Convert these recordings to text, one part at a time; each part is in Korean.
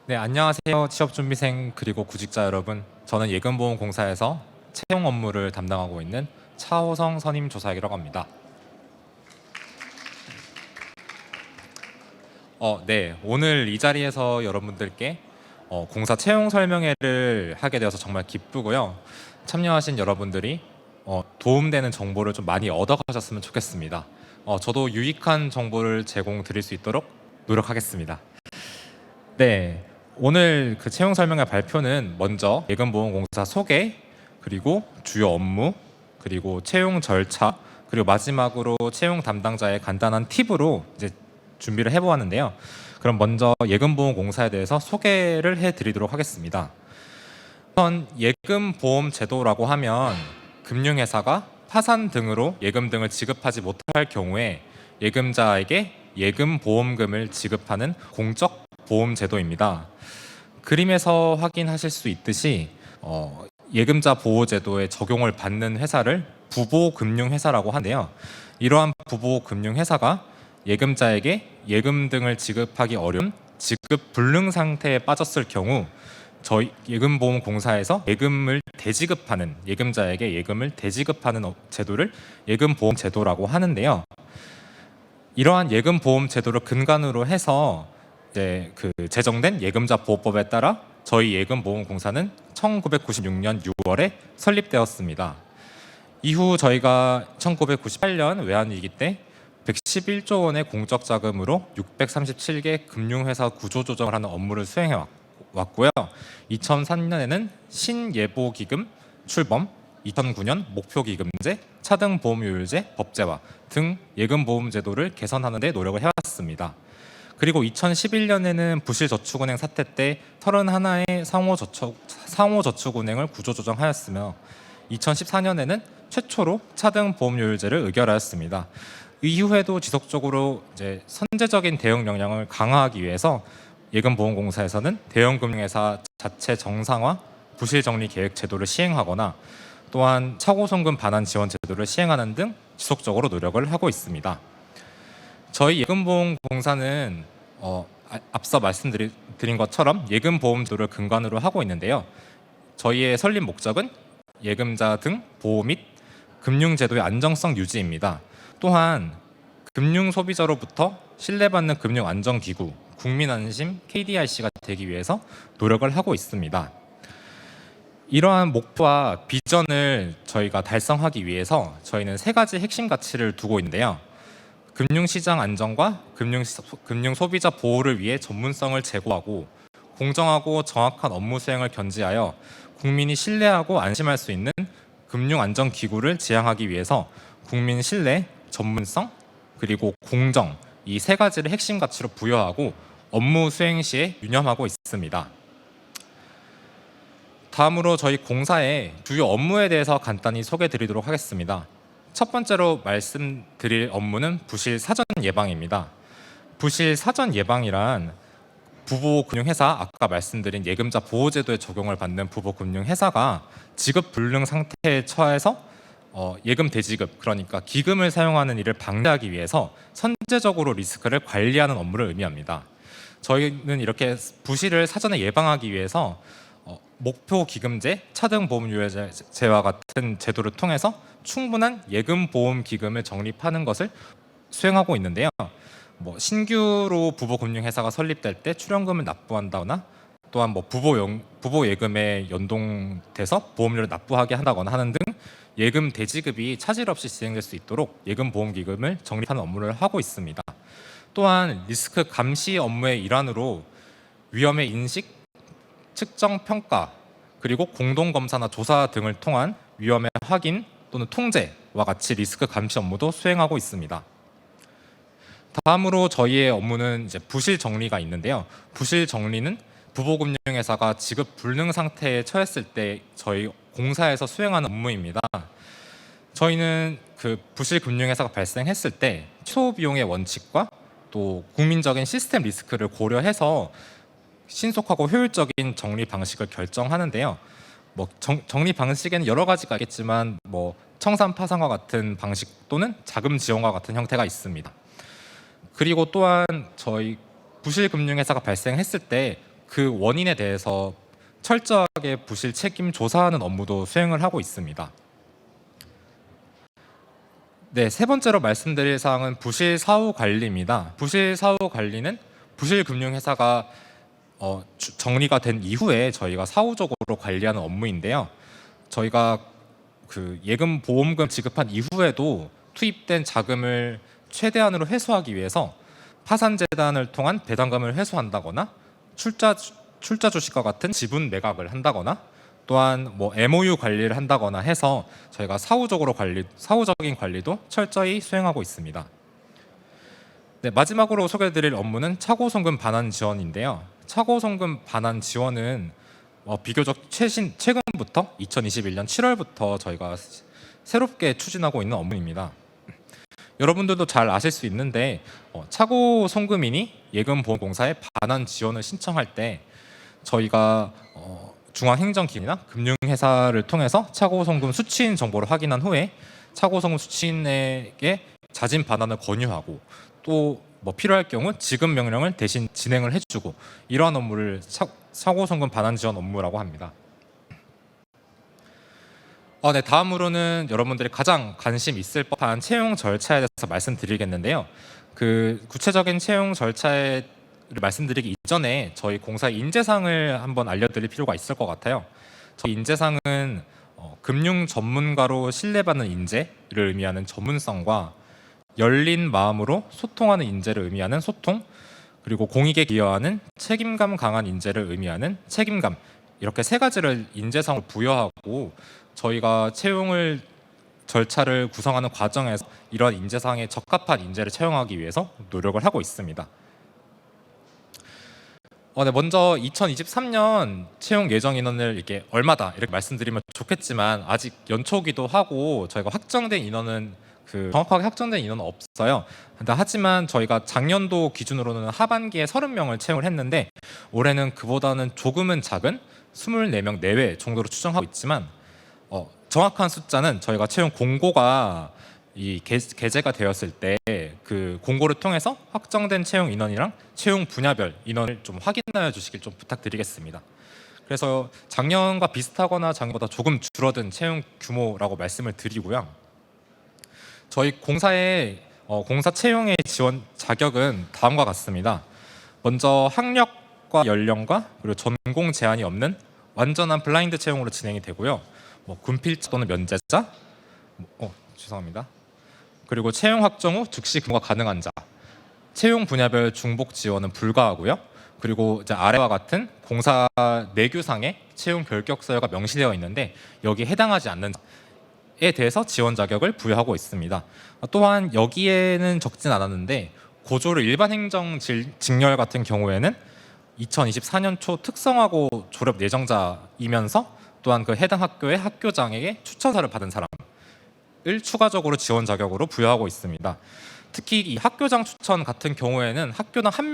네, 안녕하세요. 취업준비생 그리고 구직자 여러분. 저는 예금보험공사에서 채용 업무를 담당하고 있는 차호성 선임조사이라고 합니다. 네, 오늘 이 자리에서 여러분들께 공사 채용 설명회를 하게 되어서 정말 기쁘고요. 참여하신 여러분들이 도움되는 정보를 좀 많이 얻어가셨으면 좋겠습니다. 저도 유익한 정보를 제공드릴 수 있도록 노력하겠습니다. 네, 오늘 그 채용 설명회 발표는 먼저 예금보험공사 소개, 그리고 주요 업무, 그리고 채용 절차, 그리고 마지막으로 채용 담당자의 간단한 팁으로 이제 준비를 해보았는데요. 그럼 먼저 예금보험공사에 대해서 소개를 해드리도록 하겠습니다. 우선 예금보험 제도라고 하면 금융회사가 파산 등으로 예금 등을 지급하지 못할 경우에 예금자에게 예금보험금을 지급하는 공적 보험 제도입니다. 그림에서 확인하실 수 있듯이 예금자 보호 제도에 적용을 받는 회사를 부보금융회사라고 하는데요. 이러한 부보금융회사가 예금자에게 예금 등을 지급하기 어려운 지급 불능 상태에 빠졌을 경우 저희 예금보험공사에서 예금을 대지급하는 예금자에게 예금을 대지급하는 제도를 예금보험 제도라고 하는데요. 이러한 예금보험 제도를 근간으로 해서 이제 그 제정된 예금자 보호법에 따라 저희 예금보험공사는 1996년 6월에 설립되었습니다. 이후 저희가 1998년 외환위기 때 111조 원의 공적 자금으로 637개 금융회사 구조조정을 하는 업무를 수행해 왔고요. 2003년에는 신예보기금 출범, 2009년 목표기금제, 차등보험료율제, 법제화 등 예금보험제도를 개선하는 데 노력을 해왔습니다. 그리고 2011년에는 부실저축은행 사태 때 31의 상호저축은행을 구조조정하였으며 2014년에는 최초로 차등보험료율제를 의결하였습니다. 이후에도 지속적으로 이제 선제적인 대응 역량을 강화하기 위해서 예금보험공사에서는 대형금융회사 자체 정상화, 부실정리 계획 제도를 시행하거나 또한 차고송금 반환 지원 제도를 시행하는 등 지속적으로 노력을 하고 있습니다. 저희 예금보험공사는 앞서 말씀드린 것처럼 예금보험제도를 근간으로 하고 있는데요. 저희의 설립 목적은 예금자 등 보호 및 금융제도의 안정성 유지입니다. 또한 금융소비자로부터 신뢰받는 금융안정기구, 국민안심 KDIC가 되기 위해서 노력을 하고 있습니다. 이러한 목표와 비전을 저희가 달성하기 위해서 저희는 세 가지 핵심 가치를 두고 있는데요. 금융시장 안정과 금융소비자 보호를 위해 전문성을 제고하고 공정하고 정확한 업무 수행을 견지하여 국민이 신뢰하고 안심할 수 있는 금융안정기구를 지향하기 위해서 국민 신뢰, 전문성, 그리고 공정 이 세 가지를 핵심 가치로 부여하고 업무 수행 시에 유념하고 있습니다. 다음으로 저희 공사의 주요 업무에 대해서 간단히 소개드리도록 하겠습니다. 첫 번째로 말씀드릴 업무는 부실 사전 예방입니다. 부실 사전 예방이란 부보금융회사, 아까 말씀드린 예금자 보호제도에 적용을 받는 부보금융회사가 지급 불능 상태에 처해서 예금 대지급, 그러니까 기금을 사용하는 일을 방지하기 위해서 선제적으로 리스크를 관리하는 업무를 의미합니다. 저희는 이렇게 부실을 사전에 예방하기 위해서 목표 기금제, 차등 보험료율제와 같은 제도를 통해서 충분한 예금 보험 기금을 적립하는 것을 수행하고 있는데요. 신규로 부보금융회사가 설립될 때 출연금을 납부한다거나 또한 부보 예금에 연동돼서 보험료를 납부하게 한다거나 하는 등 예금 대지급이 차질 없이 진행될 수 있도록 예금 보험 기금을 적립하는 업무를 하고 있습니다. 또한 리스크 감시 업무의 일환으로 위험의 인식, 측정, 평가, 그리고 공동검사나 조사 등을 통한 위험의 확인 또는 통제와 같이 리스크 감시 업무도 수행하고 있습니다. 다음으로 저희의 업무는 이제 부실 정리가 있는데요. 부실 정리는 부보금융회사가 지급 불능 상태에 처했을 때 저희 공사에서 수행하는 업무입니다. 저희는 그 부실 금융회사가 발생했을 때 초비용의 원칙과 또 국민적인 시스템 리스크를 고려해서 신속하고 효율적인 정리 방식을 결정하는데요. 정리 방식에는 여러 가지가 있겠지만 청산 파산과 같은 방식 또는 자금 지원과 같은 형태가 있습니다. 그리고 또한 저희 부실 금융회사가 발생했을 때 그 원인에 대해서 철저하게 부실 책임 조사하는 업무도 수행을 하고 있습니다. 네, 세 번째로 말씀드릴 사항은 부실 사후 관리입니다. 부실 사후 관리는 부실 금융회사가 정리가 된 이후에 저희가 사후적으로 관리하는 업무인데요. 저희가 그 예금 보험금 지급한 이후에도 투입된 자금을 최대한으로 회수하기 위해서 파산재단을 통한 배당금을 회수한다거나 출자 주식과 같은 지분 매각을 한다거나 또한 뭐 MOU 관리를 한다거나 해서 저희가 사후적인 관리도 철저히 수행하고 있습니다. 네, 마지막으로 소개해드릴 업무는 차고송금 반환 지원인데요. 차고송금 반환 지원은 비교적 최근부터 2021년 7월부터 저희가 새롭게 추진하고 있는 업무입니다. 여러분들도 잘 아실 수 있는데 차고송금인이 예금보험공사에 반환 지원을 신청할 때 저희가 중앙행정기관이나 금융회사를 통해서 차고송금 수취인 정보를 확인한 후에 차고송금 수취인에게 자진 반환을 권유하고 또 뭐 필요할 경우 지급 명령을 대신 진행을 해주고 이러한 업무를 차고송금 반환 지원 업무라고 합니다. 네, 다음으로는 여러분들이 가장 관심 있을 법한 채용 절차에 대해서 말씀드리겠는데요. 그 구체적인 채용 절차를 말씀드리기 이전에 저희 공사의 인재상을 한번 알려드릴 필요가 있을 것 같아요. 저희 인재상은 금융 전문가로 신뢰받는 인재를 의미하는 전문성과 열린 마음으로 소통하는 인재를 의미하는 소통, 그리고 공익에 기여하는 책임감 강한 인재를 의미하는 책임감, 이렇게 세 가지를 인재상으로 부여하고 저희가 채용을 절차를 구성하는 과정에서 이러한 인재상에 적합한 인재를 채용하기 위해서 노력을 하고 있습니다. 네, 먼저 2023년 채용 예정 인원을 이렇게 얼마다 이렇게 말씀드리면 좋겠지만 아직 연초기도 하고 저희가 확정된 인원은 정확하게 확정된 인원은 없어요. 하지만 저희가 작년도 기준으로는 하반기에 30명을 채용을 했는데 올해는 그보다는 조금은 작은 24명 내외 정도로 추정하고 있지만 정확한 숫자는 저희가 채용 공고가 게재가 되었을 때 그 공고를 통해서 확정된 채용 인원이랑 채용 분야별 인원을 좀 확인하여 주시길 좀 부탁드리겠습니다. 그래서 작년과 비슷하거나 작년보다 조금 줄어든 채용 규모라고 말씀을 드리고요. 저희 공사의 공사 채용의 지원 자격은 다음과 같습니다. 먼저 학력과 연령과 그리고 전공 제한이 없는 완전한 블라인드 채용으로 진행이 되고요. 군필자 또는 면제자, 죄송합니다. 그리고 채용 확정 후 즉시 근무가 가능한 자, 채용 분야별 중복 지원은 불가하고요. 그리고 이제 아래와 같은 공사 내규상에 채용 결격서가 명시되어 있는데 여기에 해당하지 않는 자에 대해서 지원 자격을 부여하고 있습니다. 또한 여기에는 적진 않았는데 고졸 일반 행정 직렬 같은 경우에는 2024년 초 특성화고 졸업 예정자이면서 또한 그 해당 학교의 학교장에게 추천서를 받은 사람을 추가적으로 지원 자격으로 부여하고 있습니다. 특히 이 학교장 추천 같은 경우에는 학교당 한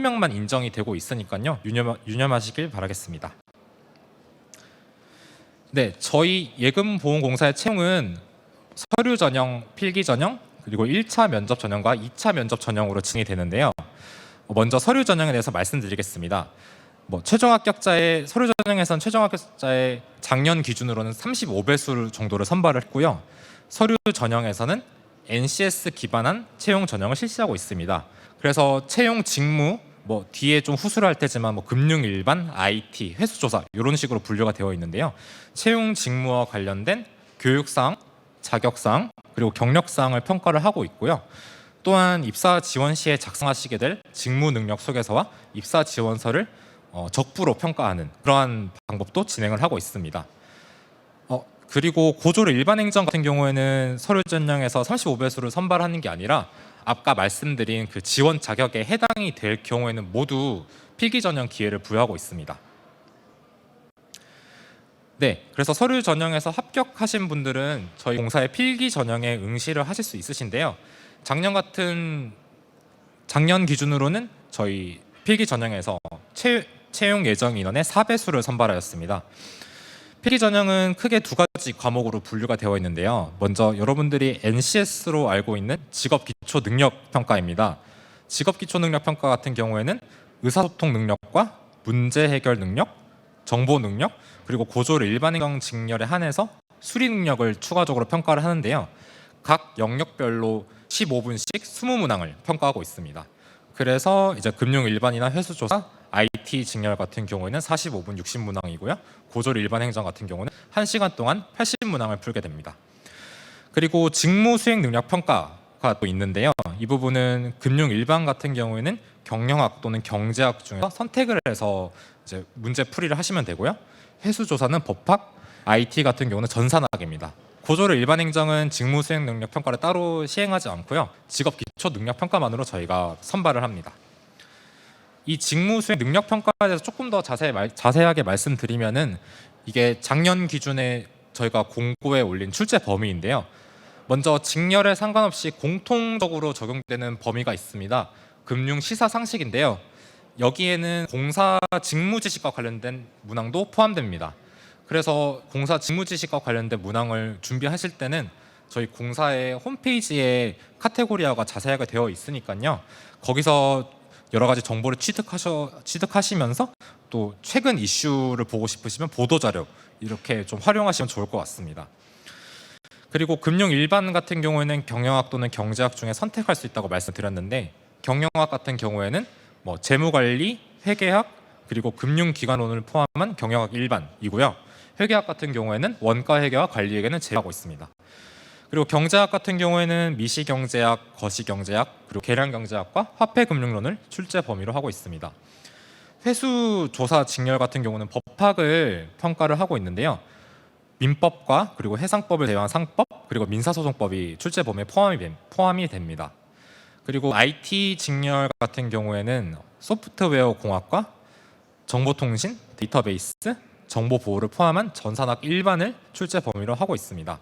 명만 인정이 되고 있으니까요. 유념하시길 바라겠습니다. 네, 저희 예금보험공사의 채용은 서류 전형, 필기 전형, 그리고 1차 면접 전형과 2차 면접 전형으로 진행이 되는데요. 먼저 서류 전형에 대해서 말씀드리겠습니다. 최종 합격자의 서류 전형에서는 최종 합격자의 작년 기준으로는 35배수 정도를 선발을 했고요. 서류 전형에서는 NCS 기반한 채용 전형을 실시하고 있습니다. 그래서 채용 직무 뒤에 좀 후수를 할 테지만 금융 일반, IT, 회수조사 이런 식으로 분류가 되어 있는데요. 채용 직무와 관련된 교육사항, 자격사항 그리고 경력사항을 평가를 하고 있고요. 또한 입사 지원 시에 작성하시게 될 직무 능력 소개서와 입사 지원서를 적부로 평가하는 그러한 방법도 진행을 하고 있습니다. 그리고 고졸 일반 행정 같은 경우에는 서류 전형에서 35배수를 선발하는 게 아니라 아까 말씀드린 그 지원 자격에 해당이 될 경우에는 모두 필기 전형 기회를 부여하고 있습니다. 네, 그래서 서류 전형에서 합격하신 분들은 저희 공사의 필기 전형에 응시를 하실 수 있으신데요. 작년 기준으로는 저희 필기 전형에서 채용 예정 인원의 4배수를 선발하였습니다. 필기 전형은 크게 두 가지 과목으로 분류가 되어 있는데요. 먼저 여러분들이 NCS로 알고 있는 직업 기초 능력 평가입니다. 직업 기초 능력 평가 같은 경우에는 의사소통 능력과 문제 해결 능력, 정보 능력, 그리고 고졸 일반 행정 직렬에 한해서 수리 능력을 추가적으로 평가를 하는데요. 각 영역별로 15분씩 20문항을 평가하고 있습니다. 그래서 이제 금융 일반이나 회수조사, IT 직렬 같은 경우에는 45분 60문항이고요. 고졸 일반 행정 같은 경우는 1시간 동안 80문항을 풀게 됩니다. 그리고 직무 수행 능력 평가가 또 있는데요. 이 부분은 금융 일반 같은 경우에는 경영학 또는 경제학 중에서 선택을 해서 이제 문제 풀이를 하시면 되고요. 회수조사는 법학, IT 같은 경우는 전산학입니다. 고졸 일반 행정은 직무 수행 능력 평가를 따로 시행하지 않고요. 직업 기초 능력 평가만으로 저희가 선발을 합니다. 이 직무 수행 능력 평가에 대해서 조금 더 자세하게 말씀드리면은 이게 작년 기준에 저희가 공고에 올린 출제 범위인데요. 먼저 직렬에 상관없이 공통적으로 적용되는 범위가 있습니다. 금융 시사 상식인데요. 여기에는 공사 직무 지식과 관련된 문항도 포함됩니다. 그래서 공사 직무 지식과 관련된 문항을 준비하실 때는 저희 공사의 홈페이지에 카테고리화가 자세하게 되어 있으니까요. 거기서 여러 가지 정보를 취득하시면서 또 최근 이슈를 보고 싶으시면 보도자료 이렇게 좀 활용하시면 좋을 것 같습니다. 그리고 금융 일반 같은 경우에는 경영학 또는 경제학 중에 선택할 수 있다고 말씀드렸는데 경영학 같은 경우에는 뭐 재무관리, 회계학 그리고 금융기관론을 포함한 경영학 일반이고요. 회계학 같은 경우에는 원가 회계와 관리회계는 제외하고 있습니다. 그리고 경제학 같은 경우에는 미시경제학, 거시경제학, 그리고 계량경제학과 화폐금융론을 출제 범위로 하고 있습니다. 회수조사 직렬 같은 경우는 법학을 평가를 하고 있는데요. 민법과 그리고 해상법을 대항한 상법, 그리고 민사소송법이 출제 범위에 포함이 됩니다. 그리고 IT 직렬 같은 경우에는 소프트웨어 공학과 정보통신, 데이터베이스, 정보보호를 포함한 전산학 일반을 출제 범위로 하고 있습니다.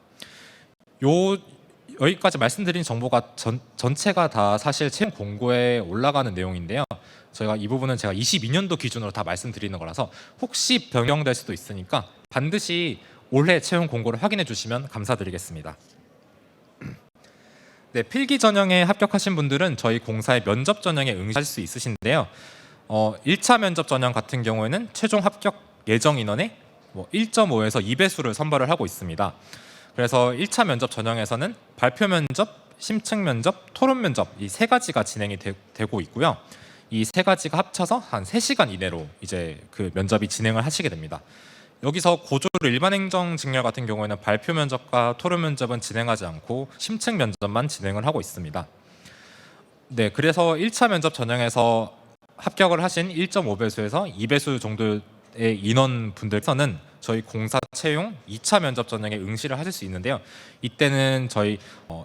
여기까지 말씀드린 정보가 전체가 다 사실 채용 공고에 올라가는 내용인데요. 저희가 이 부분은 제가 22년도 기준으로 다 말씀드리는 거라서 혹시 변경될 수도 있으니까 반드시 올해 채용 공고를 확인해 주시면 감사드리겠습니다. 네, 필기 전형에 합격하신 분들은 저희 공사의 면접 전형에 응시하실 수 있으신데요. 1차 면접 전형 같은 경우에는 최종 합격 예정 인원의 1.5에서 2배수를 선발을 하고 있습니다. 그래서 1차 면접 전형에서는 발표 면접, 심층 면접, 토론 면접 이 세 가지가 진행이 되고 있고요. 이 세 가지가 합쳐서 한 3시간 이내로 이제 그 면접이 진행을 하시게 됩니다. 여기서 고졸 일반 행정 직렬 같은 경우에는 발표 면접과 토론 면접은 진행하지 않고 심층 면접만 진행을 하고 있습니다. 네, 그래서 1차 면접 전형에서 합격을 하신 1.5배수에서 2배수 정도의 인원분들께서는 저희 공사 채용 2차 면접 전형에 응시를 하실 수 있는데요. 이때는 저희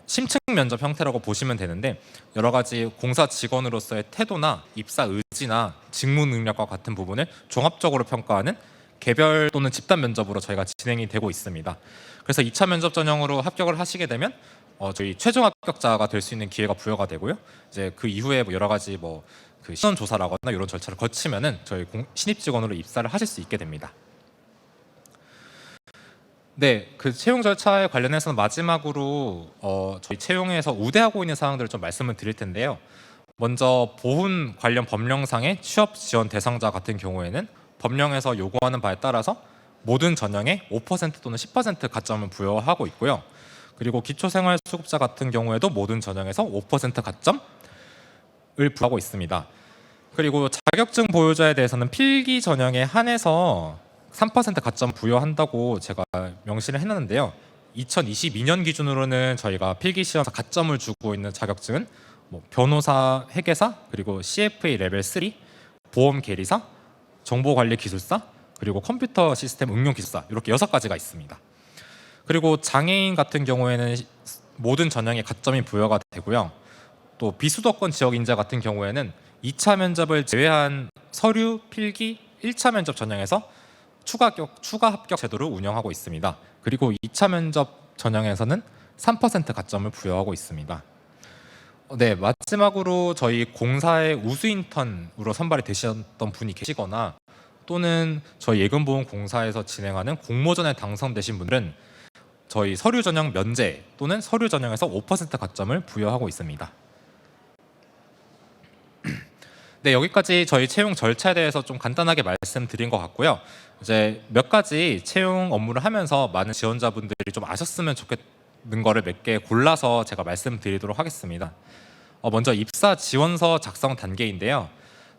심층 면접 형태라고 보시면 되는데 여러 가지 공사 직원으로서의 태도나 입사 의지나 직무 능력과 같은 부분을 종합적으로 평가하는 개별 또는 집단 면접으로 저희가 진행이 되고 있습니다. 그래서 2차 면접 전형으로 합격을 하시게 되면 저희 최종 합격자가 될 수 있는 기회가 부여가 되고요. 이제 그 이후에 여러 가지 그 신원 조사라거나 이런 절차를 거치면은 저희 신입 직원으로 입사를 하실 수 있게 됩니다. 네, 그 채용 절차에 관련해서는 마지막으로 저희 채용에서 우대하고 있는 사항들을 좀 말씀을 드릴 텐데요. 먼저 보훈 관련 법령상의 취업 지원 대상자 같은 경우에는 법령에서 요구하는 바에 따라서 모든 전형에 5% 또는 10% 가점을 부여하고 있고요. 그리고 기초생활수급자 같은 경우에도 모든 전형에서 5% 가점을 부여하고 있습니다. 그리고 자격증 보유자에 대해서는 필기 전형에 한해서 3% 가점 부여한다고 제가 명시를 해놨는데요. 2022년 기준으로는 저희가 필기 시험에서 가점을 주고 있는 자격증은 변호사, 회계사, 그리고 CFA 레벨 3, 보험 계리사, 정보관리 기술사, 그리고 컴퓨터 시스템 응용 기술사 이렇게 6가지가 있습니다. 그리고 장애인 같은 경우에는 모든 전형에 가점이 부여가 되고요. 또 비수도권 지역 인재 같은 경우에는 2차 면접을 제외한 서류, 필기, 1차 면접 전형에서 추가 합격 제도를 운영하고 있습니다. 그리고 2차 면접 전형에서는 3% 가점을 부여하고 있습니다. 네, 마지막으로 저희 공사의 우수 인턴으로 선발이 되셨던 분이 계시거나 또는 저희 예금보험공사에서 진행하는 공모전에 당선되신 분들은 저희 서류 전형 면제 또는 서류 전형에서 5% 가점을 부여하고 있습니다. 네, 여기까지 저희 채용 절차에 대해서 좀 간단하게 말씀드린 것 같고요. 이제 몇 가지 채용 업무를 하면서 많은 지원자분들이 좀 아셨으면 좋겠는 거를 몇 개 골라서 제가 말씀드리도록 하겠습니다. 먼저 입사 지원서 작성 단계인데요.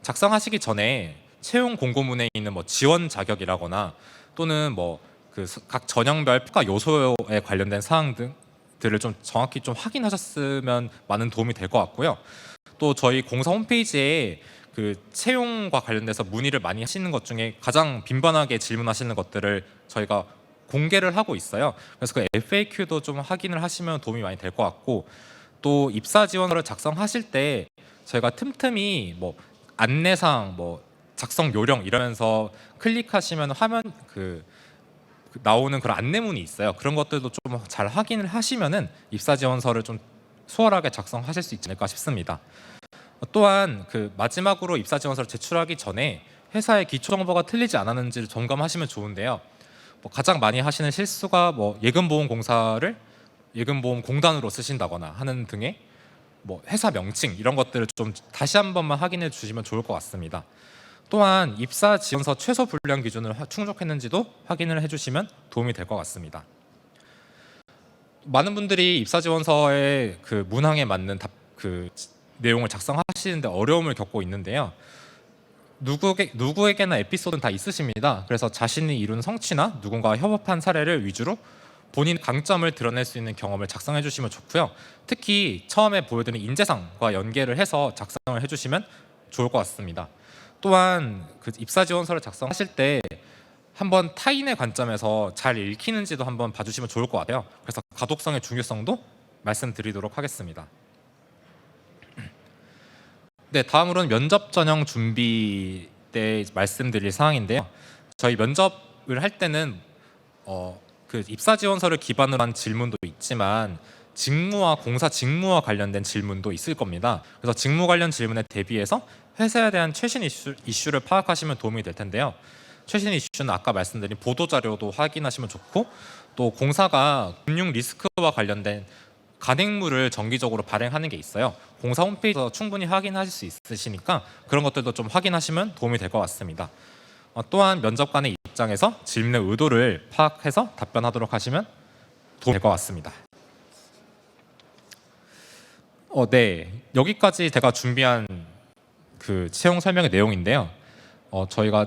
작성하시기 전에 채용 공고문에 있는 뭐 지원 자격이라거나 또는 뭐 그 각 전형별 평가 요소에 관련된 사항 등들을 좀 정확히 좀 확인하셨으면 많은 도움이 될 것 같고요. 또 저희 공사 홈페이지에 그 채용과 관련돼서 문의를 많이 하시는 것 중에 가장 빈번하게 질문하시는 것들을 저희가 공개를 하고 있어요. 그래서 그 FAQ도 좀 확인을 하시면 도움이 많이 될 것 같고, 또 입사 지원서를 작성하실 때 저희가 틈틈이 뭐 안내사항, 뭐 작성 요령 이러면서 클릭하시면 화면 그 나오는 그런 안내문이 있어요. 그런 것들도 좀 잘 확인을 하시면은 입사 지원서를 좀 수월하게 작성하실 수 있지 않을까 싶습니다. 또한 그 마지막으로 입사 지원서를 제출하기 전에 회사의 기초 정보가 틀리지 않았는지를 점검하시면 좋은데요. 뭐 가장 많이 하시는 실수가 뭐 예금보험공사를 예금보험공단으로 쓰신다거나 하는 등의 뭐 회사 명칭 이런 것들을 좀 다시 한 번만 확인해 주시면 좋을 것 같습니다. 또한 입사 지원서 최소 분량 기준을 충족했는지도 확인을 해주시면 도움이 될 것 같습니다. 많은 분들이 입사 지원서의 그 문항에 맞는 그 내용을 작성하시는데 어려움을 겪고 있는데요. 누구에게나 에피소드는 다 있으십니다. 그래서 자신이 이룬 성취나 누군가와 협업한 사례를 위주로 본인 강점을 드러낼 수 있는 경험을 작성해 주시면 좋고요. 특히 처음에 보여드린 인재상과 연계를 해서 작성을 해주시면 좋을 것 같습니다. 또한 그 입사 지원서를 작성하실 때 한번 타인의 관점에서 잘 읽히는지도 한번 봐주시면 좋을 것 같아요. 그래서 가독성의 중요성도 말씀드리도록 하겠습니다. 네, 다음으로는 면접 전형 준비 때 말씀드릴 사항인데요. 저희 면접을 할 때는 그 입사 지원서를 기반으로 한 질문도 있지만 직무와 공사 직무와 관련된 질문도 있을 겁니다. 그래서 직무 관련 질문에 대비해서 회사에 대한 최신 이슈를 파악하시면 도움이 될 텐데요. 최신 이슈는 아까 말씀드린 보도 자료도 확인하시면 좋고, 또 공사가 금융 리스크와 관련된 간행물을 정기적으로 발행하는 게 있어요. 공사 홈페이지에서 충분히 확인하실 수 있으시니까 그런 것들도 좀 확인하시면 도움이 될 것 같습니다. 또한 면접관의 입장에서 질문의 의도를 파악해서 답변하도록 하시면 도움이 될 것 같습니다. 네, 여기까지 제가 준비한 그 채용 설명의 내용인데요.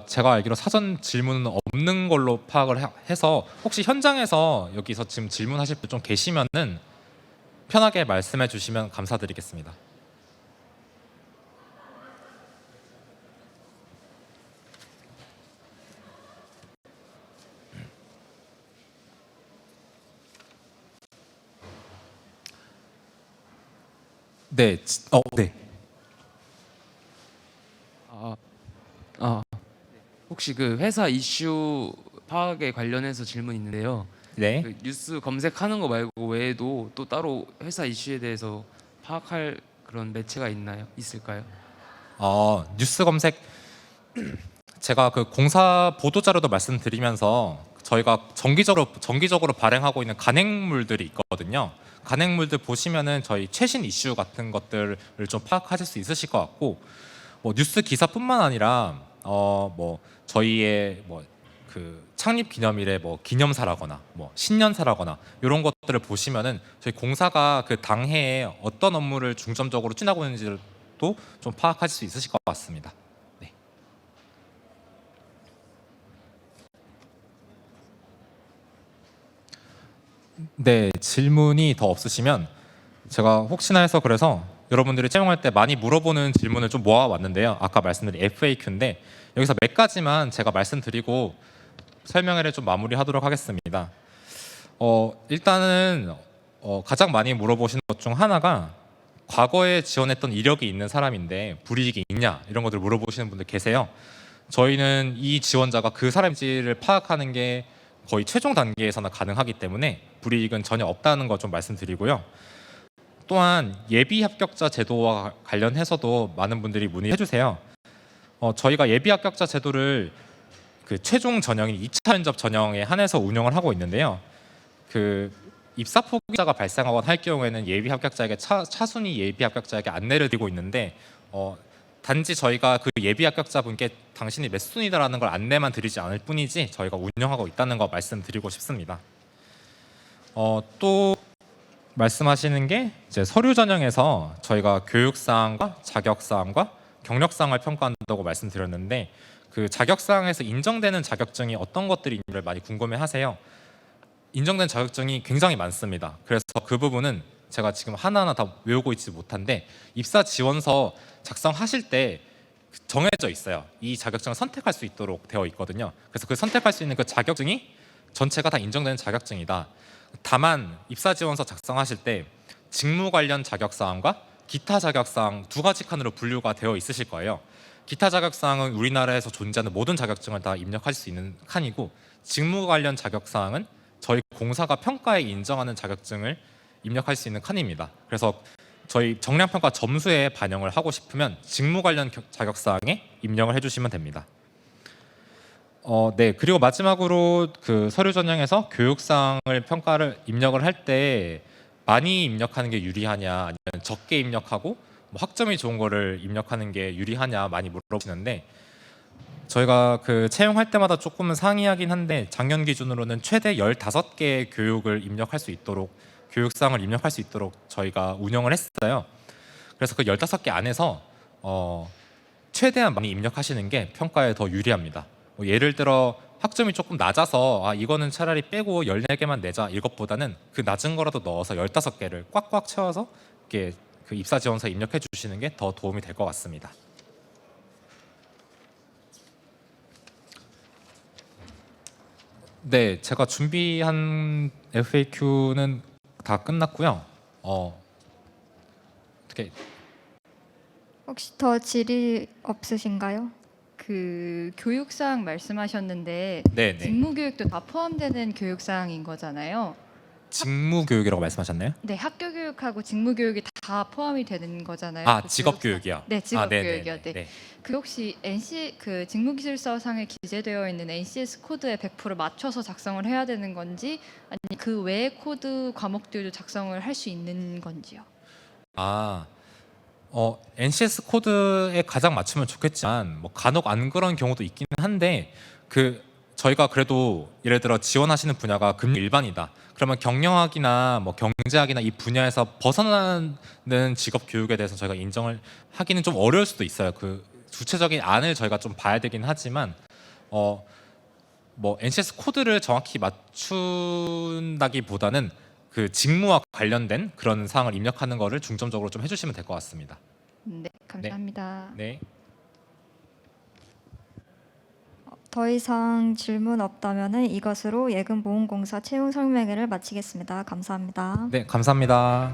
제가 알기로 사전 질문은 없는 걸로 파악을 해서 혹시 현장에서 여기서 지금 질문하실 분 좀 계시면은 편하게 말씀해 주시면 감사드리겠습니다. 네, 네. 아, 아, 혹시 그 회사 이슈 파악에 관련해서 질문이 있는데요. 네. 그 뉴스 검색하는 거 말고 외에도 또 따로 회사 이슈에 대해서 파악할 그런 매체가 있을까요? 뉴스 검색, 제가 그 공사 보도 자료도 말씀드리면서 저희가 정기적으로 발행하고 있는 간행물들이 있거든요. 간행물들 보시면은 저희 최신 이슈 같은 것들을 좀 파악하실 수 있으실 것 같고, 뭐 뉴스 기사뿐만 아니라 뭐 저희의 뭐 그 창립 기념일에 뭐 기념사라거나 뭐 신년사라거나 이런 것들을 보시면은 저희 공사가 그 당해에 어떤 업무를 중점적으로 추진하고 있는지도 좀 파악하실 수 있으실 것 같습니다. 네. 네, 질문이 더 없으시면 제가 혹시나 해서 그래서 여러분들이 채용할 때 많이 물어보는 질문을 좀 모아왔는데요. 아까 말씀드린 FAQ인데 여기서 몇 가지만 제가 말씀드리고 설명회를 좀 마무리하도록 하겠습니다. 일단은 가장 많이 물어보시는 것 중 하나가 과거에 지원했던 이력이 있는 사람인데 불이익이 있냐 이런 것들 물어보시는 분들 계세요. 저희는 이 지원자가 그 사람인지를 파악하는 게 거의 최종 단계에서나 가능하기 때문에 불이익은 전혀 없다는 거 좀 말씀드리고요. 또한 예비 합격자 제도와 관련해서도 많은 분들이 문의해 주세요. 저희가 예비 합격자 제도를 그 최종 전형인 2차 면접 전형에 한해서 운영을 하고 있는데요. 그 입사 포기자가 발생하거나 할 경우에는 예비 합격자에게 차순위 예비 합격자에게 안내를 드리고 있는데 단지 저희가 그 예비 합격자분께 당신이 몇 순위다라는 걸 안내만 드리지 않을 뿐이지 저희가 운영하고 있다는 거 말씀드리고 싶습니다. 또 말씀하시는 게 이제 서류 전형에서 저희가 교육 사항과 자격 사항과 경력 사항을 평가한다고 말씀드렸는데 그 자격 사항에서 인정되는 자격증이 어떤 것들인지를 많이 궁금해하세요. 인정된 자격증이 굉장히 많습니다. 그래서 그 부분은 제가 지금 하나하나 다 외우고 있지 못한데 입사 지원서 작성하실 때 정해져 있어요. 이 자격증을 선택할 수 있도록 되어 있거든요. 그래서 그 선택할 수 있는 그 자격증이 전체가 다 인정되는 자격증이다. 다만 입사 지원서 작성하실 때 직무 관련 자격 사항과 기타 자격 사항 두 가지 칸으로 분류가 되어 있으실 거예요. 기타 자격 사항은 우리나라에서 존재하는 모든 자격증을 다 입력할 수 있는 칸이고 직무 관련 자격 사항은 저희 공사가 평가에 인정하는 자격증을 입력할 수 있는 칸입니다. 그래서 저희 정량평가 점수에 반영을 하고 싶으면 직무 관련 자격 사항에 입력을 해주시면 됩니다. 네, 그리고 마지막으로 그 서류 전형에서 교육 사항을 평가를 입력을 할 때 많이 입력하는 게 유리하냐 아니면 적게 입력하고 뭐 학점이 좋은 거를 입력하는 게 유리하냐 많이 물어보시는데 저희가 그 채용할 때마다 조금은 상이하긴 한데 작년 기준으로는 최대 15개의 교육을 입력할 수 있도록 교육사항을 입력할 수 있도록 저희가 운영을 했어요. 그래서 그 15개 안에서 최대한 많이 입력하시는 게 평가에 더 유리합니다. 뭐 예를 들어 학점이 조금 낮아서 이거는 차라리 빼고 14개만 내자 이것보다는 그 낮은 거라도 넣어서 15개를 꽉꽉 채워서 이렇게 그 입사 지원서에 입력해 주시는 게 더 도움이 될 것 같습니다. 네, 제가 준비한 FAQ는 다 끝났고요. 어떻게 혹시 더 질의 없으신가요? 그 교육사항 말씀하셨는데 네, 직무교육도 다 포함되는 교육사항인 거잖아요. 직무 교육이라고 말씀하셨나요? 네, 학교 교육하고 직무 교육이 다 포함이 되는 거잖아요. 아, 그 직업 교육사- 교육이요. 네, 직업 네, 교육이요. 네. 그 혹시 NC 그 직무기술서상에 기재되어 있는 NCS 코드에 100% 맞춰서 작성을 해야 되는 건지 아니면 그 외의 코드 과목들도 작성을 할 수 있는 건지요? NCS 코드에 가장 맞추면 좋겠지만 뭐 간혹 안 그런 경우도 있기는 한데 그 저희가 그래도 예를 들어 지원하시는 분야가 금융 일반이다. 그러면 경영학이나 뭐 경제학이나 이 분야에서 벗어나는 직업 교육에 대해서 저희가 인정을 하기는 좀 어려울 수도 있어요. 그 구체적인 안을 저희가 좀 봐야 되긴 하지만 뭐 NCS 코드를 정확히 맞춘다기보다는 그 직무와 관련된 그런 사항을 입력하는 거를 중점적으로 좀 해주시면 될 것 같습니다. 네, 감사합니다. 네. 더 이상 질문 없다면 이것으로 예금보험공사 채용 설명회를 마치겠습니다. 감사합니다. 네, 감사합니다.